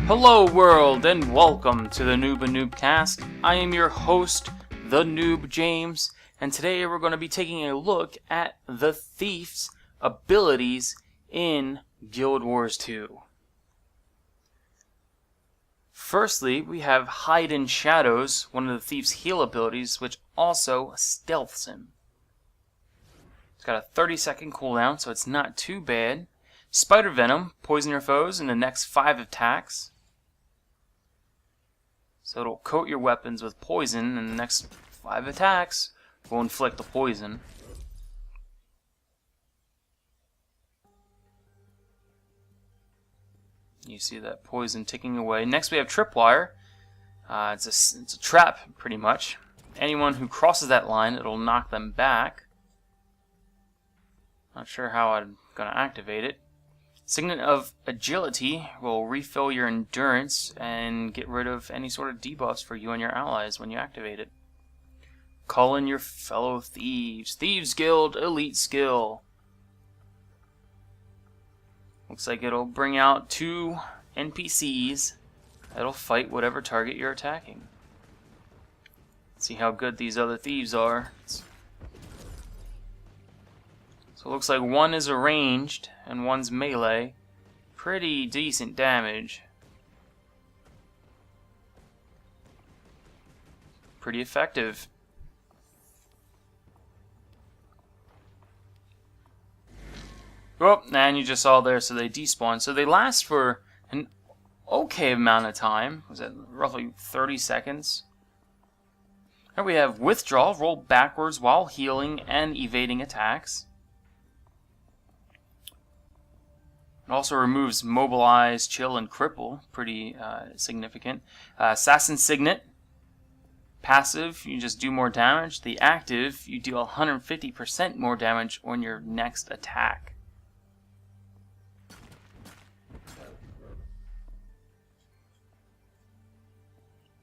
Hello world and welcome to the Noob and Noobcast. I am your host, the Noob James, and today we're going to be taking a look at the Thief's abilities in Guild Wars 2. Firstly, we have Hide in Shadows, one of the Thief's heal abilities, which also stealths him. It's got a 30-second cooldown, so it's not too bad. Spider Venom, poison your foes in the next 5 attacks. So it'll coat your weapons with poison, and the next 5 attacks will inflict the poison. You see that poison ticking away. Next we have Tripwire. It's a trap, pretty much. Anyone who crosses that line, it'll knock them back. Not sure how I'm going to activate it. Signet of Agility will refill your endurance and get rid of any sort of debuffs for you and your allies when you activate it. Call in your fellow thieves. Thieves Guild Elite Skill. Looks like it'll bring out 2 NPCs that'll fight whatever target you're attacking. See how good these other thieves are. So it looks like one is ranged and one's melee. Pretty decent damage. Pretty effective. Oh, and you just saw there, so they despawn. So they last for an okay amount of time. Was that roughly 30 seconds? Here we have Withdraw, roll backwards while healing and evading attacks. It also removes Mobilize, Chill, and Cripple. Pretty significant. Assassin Signet. Passive, you just do more damage. The active, you do 150% more damage on your next attack.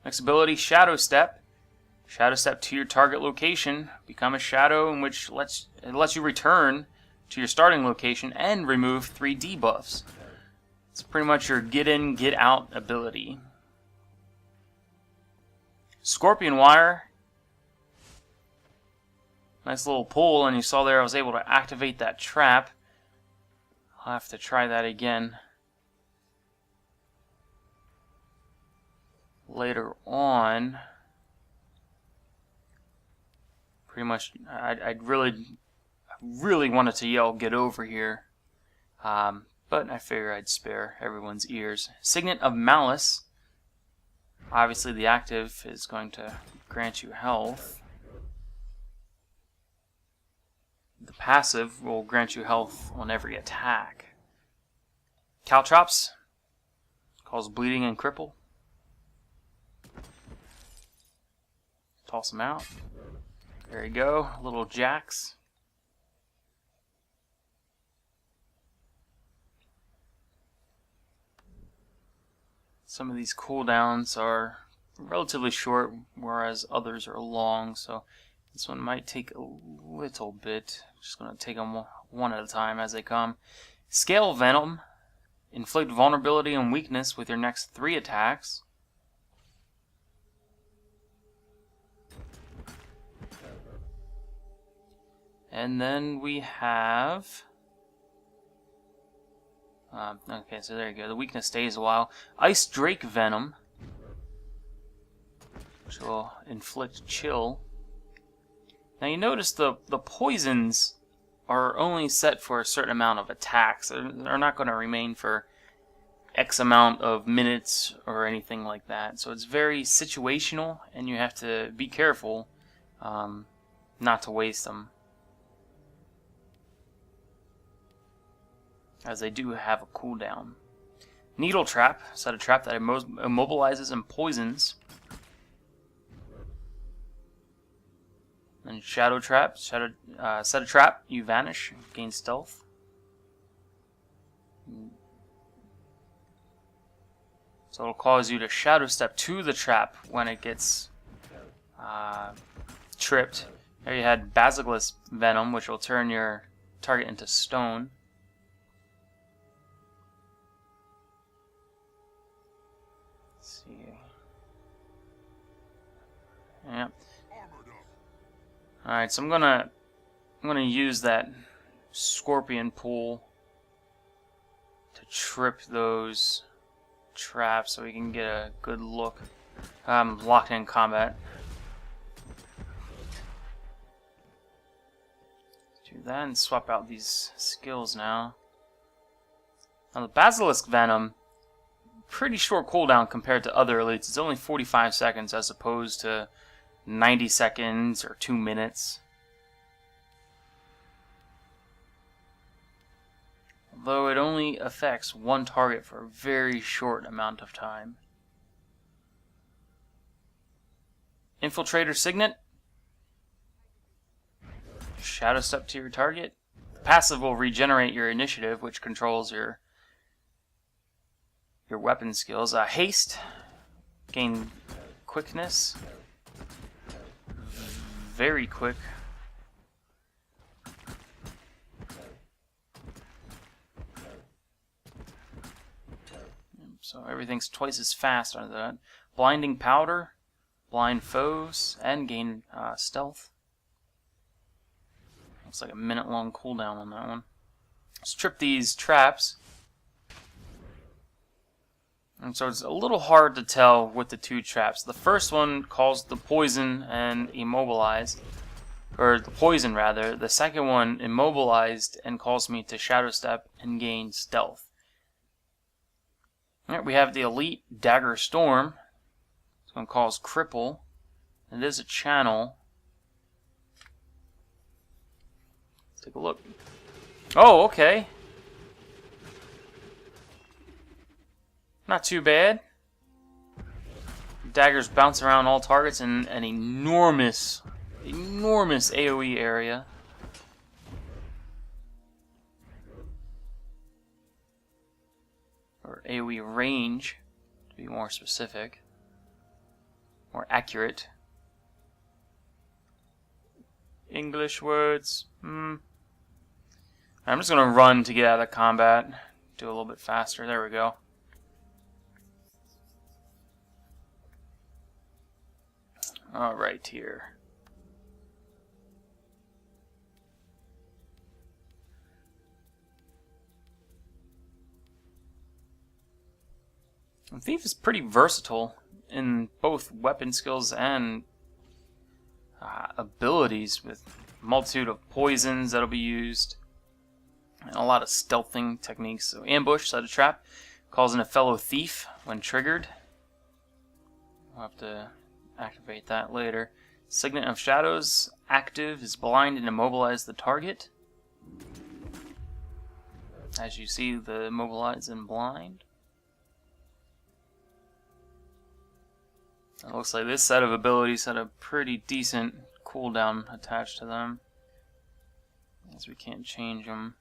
Next ability, Shadow Step. Shadow Step to your target location. Become a shadow in which it lets you return to your starting location and remove 3 debuffs. It's pretty much your get in, get out ability. Scorpion Wire. Nice little pull, and you saw there I was able to activate that trap. I'll have to try that again later on. Pretty much, I'd really wanted to yell, "Get over here," but I figure I'd spare everyone's ears. Signet of Malice. Obviously the active is going to grant you health. The passive will grant you health on every attack. Caltrops cause bleeding and cripple. Toss them out. There you go, little jacks. Some of these cooldowns are relatively short, whereas others are long, so this one might take a little bit. Just going to take them one at a time as they come. Scale Venom. Inflict vulnerability and weakness with your next 3 attacks. And then we have... okay, so there you go. The weakness stays a while. Ice Drake Venom, which will inflict chill. Now you notice the poisons are only set for a certain amount of attacks. They're not going to remain for X amount of minutes or anything like that. So it's very situational, and you have to be careful not to waste them, as they do have a cooldown. Needle Trap, set a trap that immobilizes and poisons. And Shadow Trap, set a trap, you vanish, gain stealth. So it'll cause you to Shadow Step to the trap when it gets tripped. There you had Basilisk Venom, which will turn your target into stone. Yep. Alright, so I'm gonna use that scorpion pool to trip those traps so we can get a good look. I'm locked in combat. Do that and swap out these skills now. Now the Basilisk Venom, pretty short cooldown compared to other elites. It's only 45 seconds as opposed to 90 seconds or 2 minutes. Although it only affects one target for a very short amount of time. Infiltrator Signet. Shadow Step to your target. The passive will regenerate your initiative, which controls your weapon skills. Haste. Gain quickness. Very quick. So everything's twice as fast under that. Blinding Powder, blind foes, and gain stealth. Looks like a minute-long cooldown on that one. Let's trip these traps. And so it's a little hard to tell with the two traps. The first one calls the poison and immobilized. Or the poison, rather. The second one immobilized and calls me to shadow step and gain stealth. Alright, we have the Elite Dagger Storm. This one calls Cripple. It is a channel. Take a look. Oh, okay. Not too bad. Daggers bounce around all targets in an enormous AoE area. Or AoE range, to be more specific. More accurate. English words. I'm just going to run to get out of combat. Do a little bit faster. There we go. Alright, here. The Thief is pretty versatile in both weapon skills and abilities, with a multitude of poisons that'll be used and a lot of stealthing techniques. So ambush, set a trap, calls in a fellow thief when triggered. We'll have to activate that later. Signet of Shadows, active, is blind and immobilize the target. As you see, the immobilize and blind. It looks like this set of abilities had a pretty decent cooldown attached to them, as we can't change them.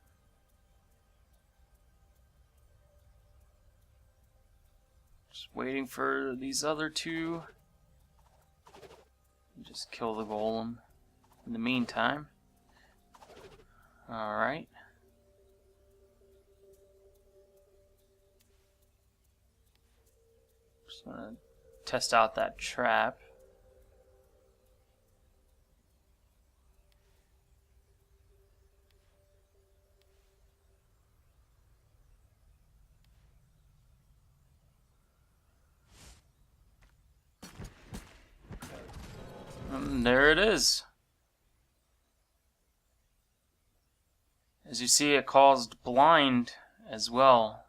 Just waiting for these other two. Just kill the golem in the meantime. Alright. Just gonna test out that trap. And there it is. As you see, it caused blind as well.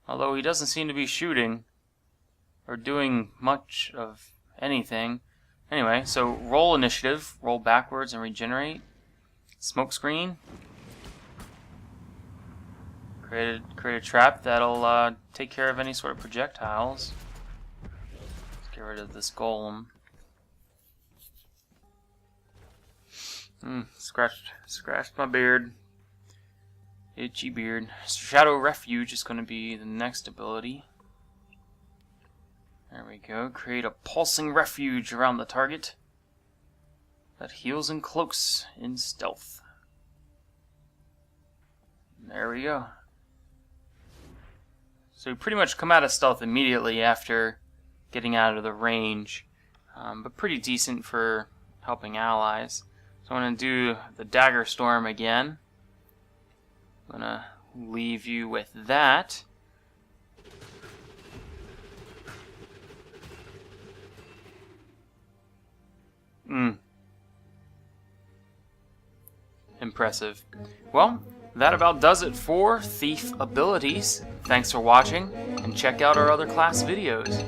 Although he doesn't seem to be shooting or doing much of anything. Anyway, so roll initiative, roll backwards and regenerate. Smoke screen. Create a trap that'll take care of any sort of projectiles. Let's get rid of this golem. Scratched my beard. Itchy beard. Shadow Refuge is going to be the next ability. There we go. Create a pulsing refuge around the target that heals and cloaks in stealth. There we go. So you pretty much come out of stealth immediately after getting out of the range. but pretty decent for helping allies. So I'm going to do the Dagger Storm again. I'm going to leave you with that. Impressive. Well, that about does it for Thief abilities. Thanks for watching, and check out our other class videos.